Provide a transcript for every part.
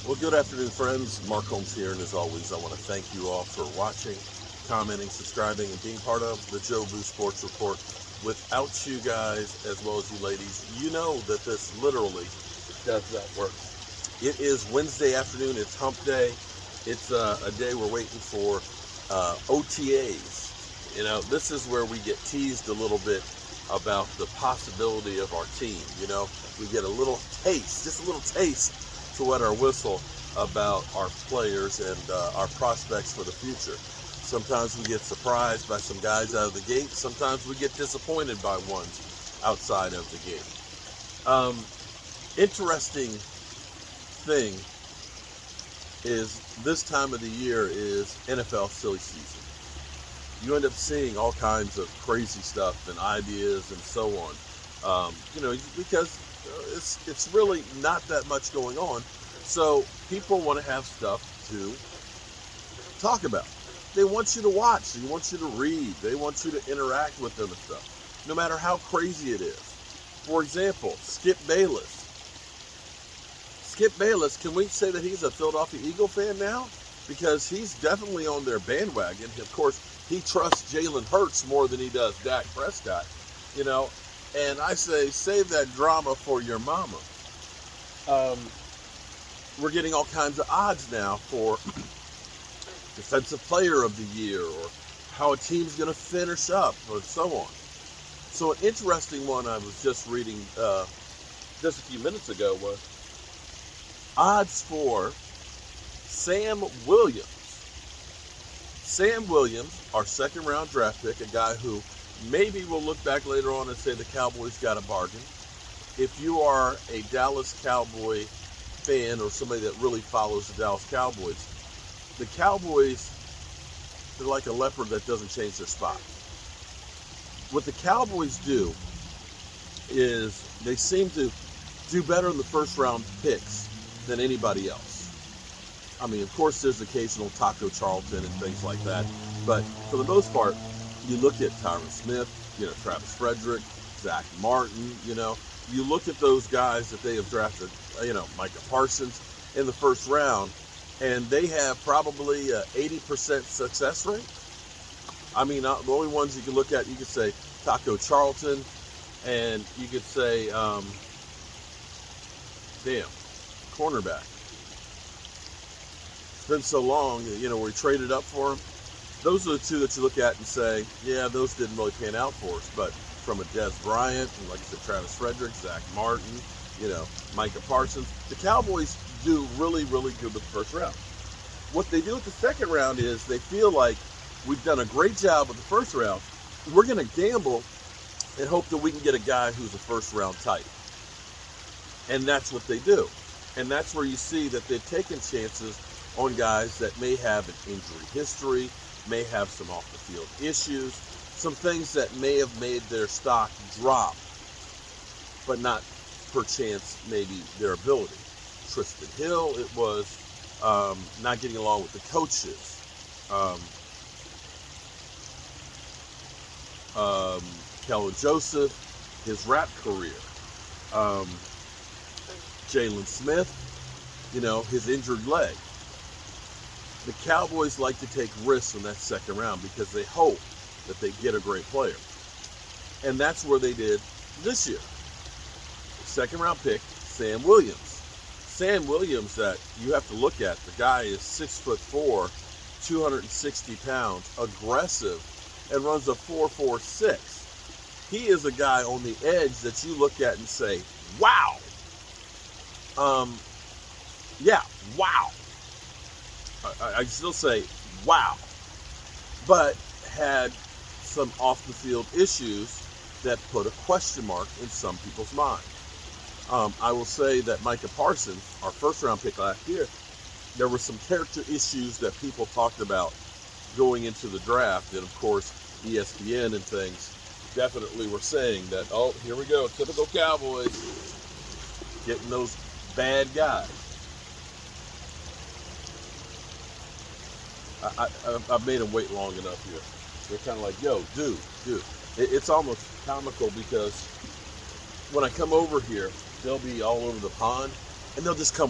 Well, good afternoon, friends. Mark Holmes here, and as always, I want to thank you all for watching, commenting, subscribing, and being part of the Joe Boo Sports Report. Without you guys, as well as you ladies, you know that this literally does not work. It is Wednesday afternoon. It's hump day. It's a day we're waiting for OTAs. You know, this is where we get teased a little bit about the possibility of our team. You know, we get a little taste, just a little taste to wet our whistle about our players and our prospects for the future. Sometimes we get surprised by some guys out of the gate. Sometimes we get disappointed by ones outside of the gate. Interesting thing is this time of the year is NFL silly season. You end up seeing all kinds of crazy stuff and ideas and so on. Because it's really not that much going on. So people want to have stuff to talk about. They want you to watch. They want you to read. They want you to interact with them and stuff, no matter how crazy it is. For example, Skip Bayless. Skip Bayless, can we say that he's a Philadelphia Eagle fan now? Because he's definitely on their bandwagon. Of course, he trusts Jalen Hurts more than he does Dak Prescott, you know. And I say, save that drama for your mama. We're getting all kinds of odds now for Defensive Player of the Year or how a team's going to finish up or so on. So an interesting one I was just reading just a few minutes ago was odds for Sam Williams. Sam Williams, our second round draft pick, a guy who maybe we'll look back later on and say the Cowboys got a bargain. If you are a Dallas Cowboy fan or somebody that really follows the Dallas Cowboys, the Cowboys, they're like a leopard that doesn't change their spot. What the Cowboys do is they seem to do better in the first round picks than anybody else. I mean, of course, there's occasional Taco Charlton and things like that, but for the most part, you look at Tyron Smith, Travis Frederick, Zach Martin, you look at those guys that they have drafted, Micah Parsons in the first round, and they have probably an 80% success rate. I mean, the only ones you can look at, you could say Taco Charlton, and you could say, cornerback. It's been so long, we traded up for him. Those are the two that you look at and say, yeah, those didn't really pan out for us. But from a Des Bryant, and like I said, Travis Frederick, Zach Martin, Micah Parsons, the Cowboys do really, really good with the first round. What they do with the second round is they feel like we've done a great job with the first round. We're going to gamble and hope that we can get a guy who's a first round type. And that's what they do. And that's where you see that they've taken chances on guys that may have an injury history, may have some off the field issues, some things that may have made their stock drop, but not perchance maybe their ability. Tristan Hill, it was not getting along with the coaches. Kellen Joseph, his rap career. Jalen Smith, his injured leg. The Cowboys like to take risks in that second round because they hope that they get a great player. And that's where they did this year. Second round pick, Sam Williams. Sam Williams, that you have to look at, the guy is 6'4", 260 pounds, aggressive, and runs a 4.46. He is a guy on the edge that you look at and say, wow. Wow. I still say, wow. But had some off-the-field issues that put a question mark in some people's mind. I will say that Micah Parsons, our first-round pick last year, there were some character issues that people talked about going into the draft. And, of course, ESPN and things definitely were saying that, oh, here we go, typical Cowboys, getting those bad guys. I've made them wait long enough here. They're kind of like, yo, dude. It's almost comical because when I come over here, they'll be all over the pond, and they'll just come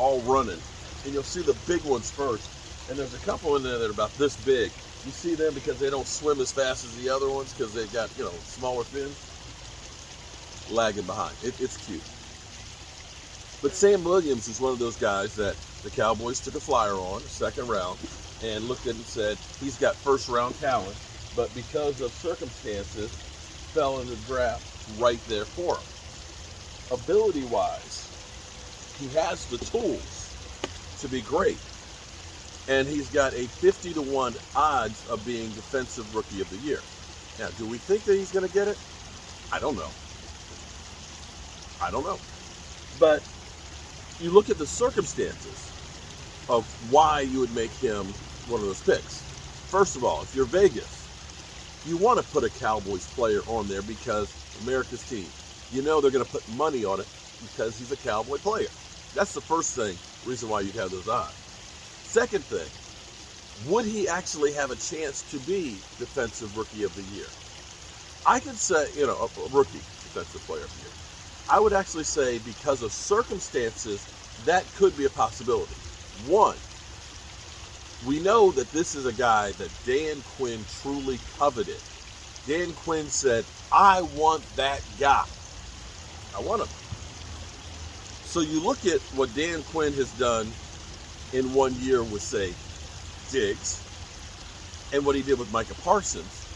all running, and you'll see the big ones first. And there's a couple in there that are about this big. You see them because they don't swim as fast as the other ones because they've got, smaller fins, lagging behind. It's cute. But Sam Williams is one of those guys that the Cowboys took a flyer on, second round, and looked at it and said, he's got first round talent, but because of circumstances, fell in the draft right there for him. Ability-wise, he has the tools to be great. And he's got a 50-1 odds of being Defensive Rookie of the Year. Now, do we think that he's going to get it? I don't know. But you look at the circumstances of why you would make him one of those picks. First of all, if you're Vegas, you want to put a Cowboys player on there because America's team. You know they're going to put money on it because he's a Cowboy player. That's the first reason why you'd have those odds. Second thing, would he actually have a chance to be Defensive Rookie of the Year? I could say, a rookie Defensive Player of the Year. I would actually say because of circumstances, that could be a possibility. One, we know that this is a guy that Dan Quinn truly coveted. Dan Quinn said, I want that guy. I want him. So you look at what Dan Quinn has done in 1 year with, say, Diggs, and what he did with Micah Parsons,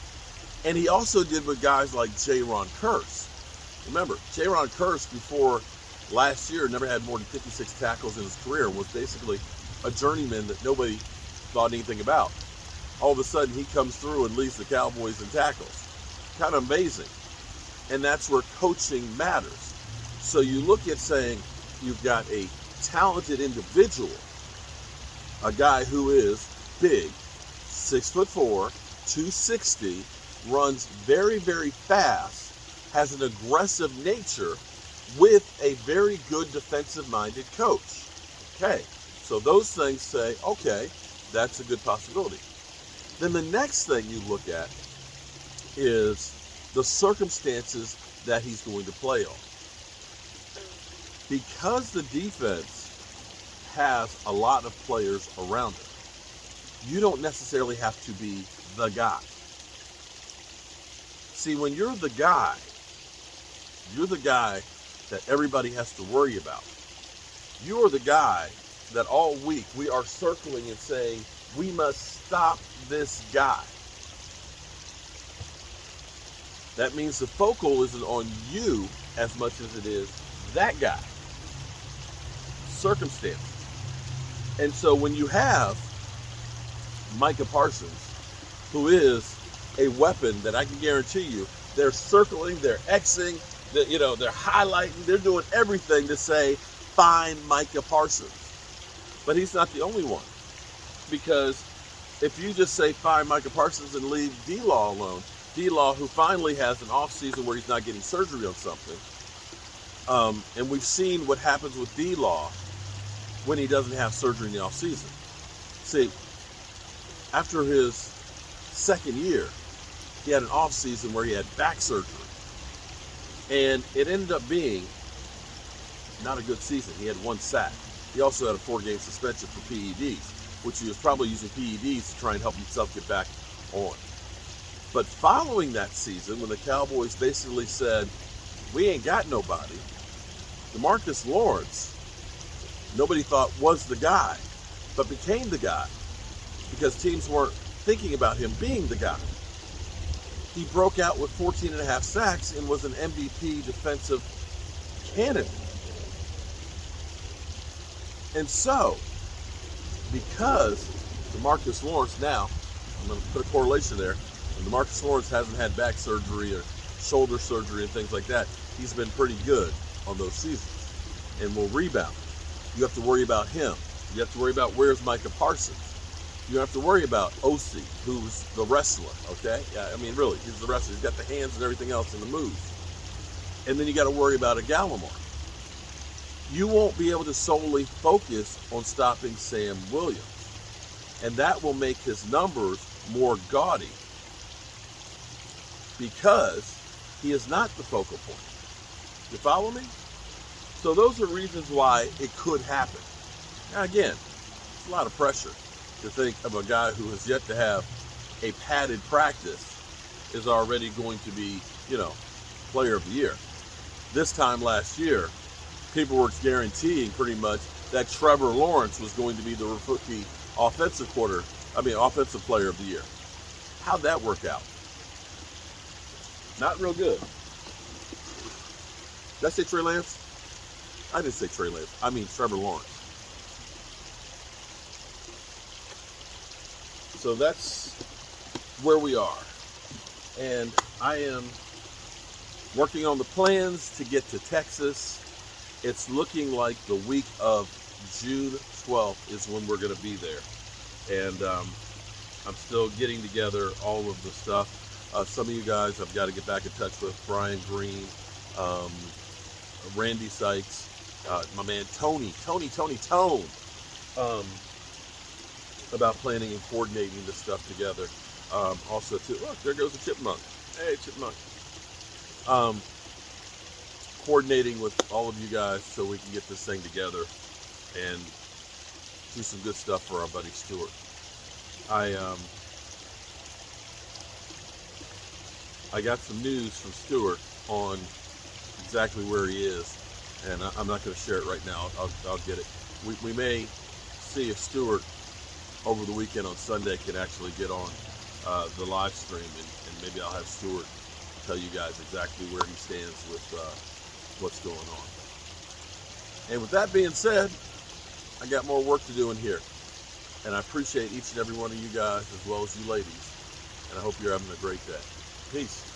and he also did with guys like Jayron Kearse. Remember, Jayron Kearse before last year never had more than 56 tackles in his career, was basically a journeyman that nobody thought anything about. All of a sudden, he comes through and leads the Cowboys in tackles. Kind of amazing. And that's where coaching matters. So you look at saying you've got a talented individual, a guy who is big, 6'4", 260, runs very, very fast, has an aggressive nature with a very good defensive-minded coach. Okay, so those things say, okay, that's a good possibility. Then the next thing you look at is the circumstances that he's going to play on. Because the defense has a lot of players around it, you don't necessarily have to be the guy. See, when you're the guy that everybody has to worry about. You're the guy that all week we are circling and saying, we must stop this guy. That means the focal isn't on you as much as it is that guy. Circumstances. And so when you have Micah Parsons, who is a weapon that I can guarantee you, they're circling, they're Xing, they're highlighting, they're doing everything to say, find Micah Parsons. But he's not the only one. Because if you just say find Micah Parsons and leave D-Law alone, D-Law, who finally has an off-season where he's not getting surgery on something, and we've seen what happens with D-Law when he doesn't have surgery in the off-season. See, after his second year, he had an off-season where he had back surgery. And it ended up being not a good season. He had 1 sack. He also had a 4-game suspension for PEDs, which he was probably using PEDs to try and help himself get back on. But following that season, when the Cowboys basically said, we ain't got nobody, DeMarcus Lawrence, nobody thought was the guy, but became the guy because teams weren't thinking about him being the guy. He broke out with 14.5 sacks and was an MVP defensive candidate. And so, because DeMarcus Lawrence now, I'm going to put a correlation there, when DeMarcus Lawrence hasn't had back surgery or shoulder surgery and things like that, he's been pretty good on those seasons and will rebound. You have to worry about him. You have to worry about where's Micah Parsons. You have to worry about OC, who's the wrestler, okay? Yeah, I mean, really, he's the wrestler. He's got the hands and everything else and the moves. And then you got to worry about a Gallimore. You won't be able to solely focus on stopping Sam Williams. And that will make his numbers more gaudy because he is not the focal point. You follow me? So those are reasons why it could happen. Now again, it's a lot of pressure to think of a guy who has yet to have a padded practice is already going to be, player of the year. This time last year, people were guaranteeing pretty much that Trevor Lawrence was going to be the offensive player of the year. How'd that work out? Not real good. Did I say Trey Lance? I didn't say Trey Lance. I mean Trevor Lawrence. So that's where we are. And I am working on the plans to get to Texas. It's looking like the week of June 12th is when we're going to be there. And I'm still getting together all of the stuff. Some of you guys I've got to get back in touch with. Brian Green, Randy Sykes, my man Tone, about planning and coordinating this stuff together. Also, too, look, there goes a chipmunk. Hey, chipmunk. Coordinating with all of you guys so we can get this thing together and do some good stuff for our buddy Stuart. I got some news from Stuart on exactly where he is, and I'm not going to share it right now. I'll get it. We may see if Stuart over the weekend on Sunday can actually get on the live stream, and maybe I'll have Stuart tell you guys exactly where he stands with what's going on. And with that being said, I got more work to do in here, and I appreciate each and every one of you guys as well as you ladies, and I hope you're having a great day. Peace.